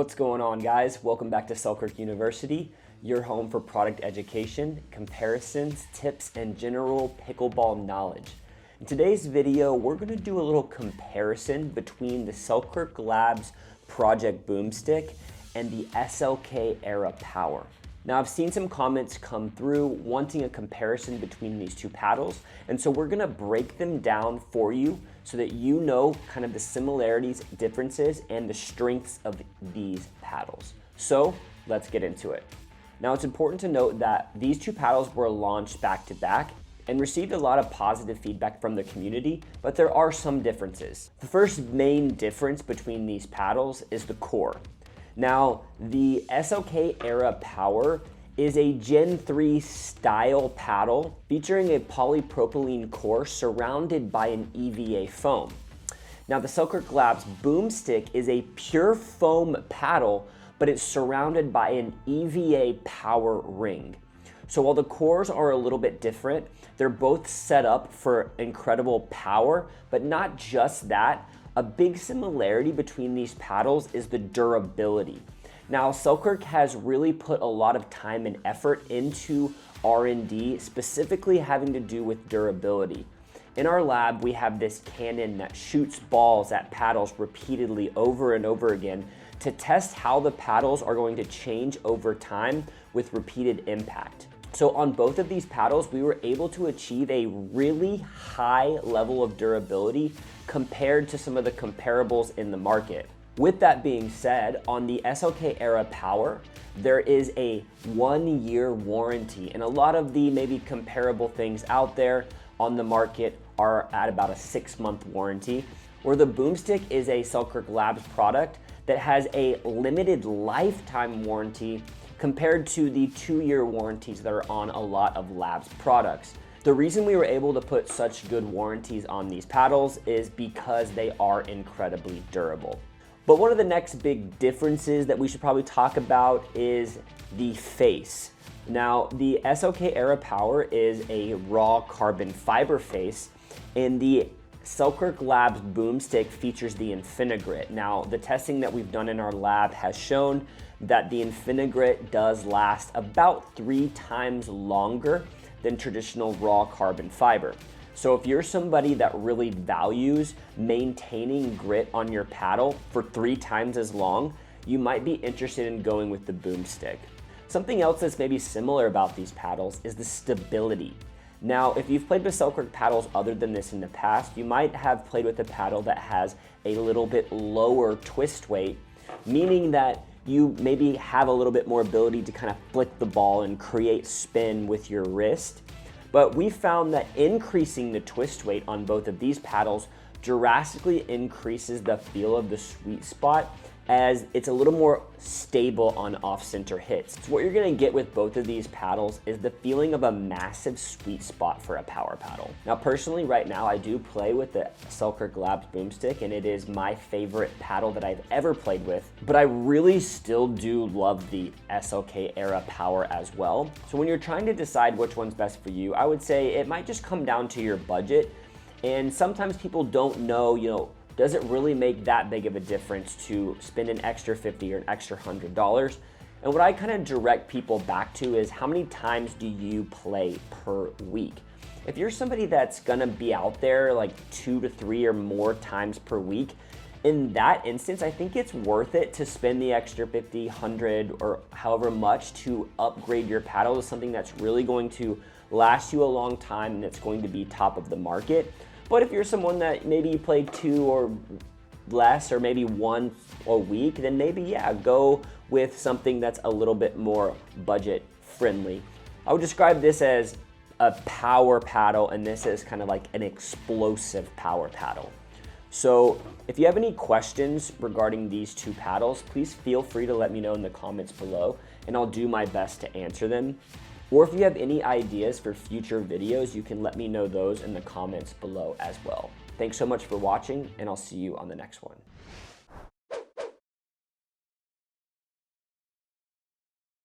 What's going on, guys? Welcome back to Selkirk University, your home for product education, comparisons, tips, and general pickleball knowledge. In today's video, we're going to do a little comparison between the Selkirk LABS Project Boomstik and the SLK ERA Power. Now, I've seen some comments come through wanting a comparison between these two paddles, and so we're gonna break them down for you so that you know kind of the similarities, differences, and the strengths of these paddles. So let's get into it. Now, it's important to note that these two paddles were launched back to back and received a lot of positive feedback from the community, but there are some differences. The first main difference between these paddles is the core. Now, the SLK ERA Power is a Gen 3 style paddle featuring a polypropylene core surrounded by an EVA foam. Now, the Selkirk LABS Boomstik is a pure foam paddle, but it's surrounded by an EVA power ring. So while the cores are a little bit different, they're both set up for incredible power, but not just that. A big similarity between these paddles is the durability. Now, Selkirk has really put a lot of time and effort into R&D, specifically having to do with durability. In our lab, we have this cannon that shoots balls at paddles repeatedly over and over again to test how the paddles are going to change over time with repeated impact. So on both of these paddles, we were able to achieve a really high level of durability compared to some of the comparables in the market. With that being said, on the SLK ERA Power, there is a 1-year warranty, and a lot of the maybe comparable things out there on the market are at about a 6-month warranty, where the Boomstik is a Selkirk LABS product that has a limited lifetime warranty compared to the 2-year warranties that are on a lot of LABS products. The reason we were able to put such good warranties on these paddles is because they are incredibly durable. But one of the next big differences that we should probably talk about is the face. Now, the SLK ERA Power is a raw carbon fiber face, and the Selkirk LABS Boomstik features the Infinigrit. Now, the testing that we've done in our lab has shown that the Infinigrit does last about 3 times longer than traditional raw carbon fiber. So if you're somebody that really values maintaining grit on your paddle for 3 times as long, you might be interested in going with the Boomstik. Something else that's maybe similar about these paddles is the stability. Now, if you've played with Selkirk paddles other than this in the past, you might have played with a paddle that has a little bit lower twist weight, meaning that you maybe have a little bit more ability to kind of flick the ball and create spin with your wrist. But we found that increasing the twist weight on both of these paddles drastically increases the feel of the sweet spot, as it's a little more stable on off-center hits. So what you're gonna get with both of these paddles is the feeling of a massive sweet spot for a power paddle. Now, personally, right now, I do play with the Selkirk LABS Boomstik, and it is my favorite paddle that I've ever played with, but I really still do love the SLK ERA Power as well. So when you're trying to decide which one's best for you, I would say it might just come down to your budget, and sometimes people don't know, does it really make that big of a difference to spend an extra $50 or an extra $100? And what I kind of direct people back to is, how many times do you play per week? If you're somebody that's gonna be out there like 2 to 3 or more times per week, in that instance, I think it's worth it to spend the extra 50, 100, or however much to upgrade your paddle to something that's really going to last you a long time and it's going to be top of the market. But if you're someone that maybe you play 2 or less, or maybe 1 a week, then maybe, yeah, go with something that's a little bit more budget friendly. I would describe this as a power paddle, and this is kind of like an explosive power paddle. So if you have any questions regarding these two paddles, please feel free to let me know in the comments below, and I'll do my best to answer them. Or if you have any ideas for future videos, you can let me know those in the comments below as well. Thanks so much for watching, and I'll see you on the next one.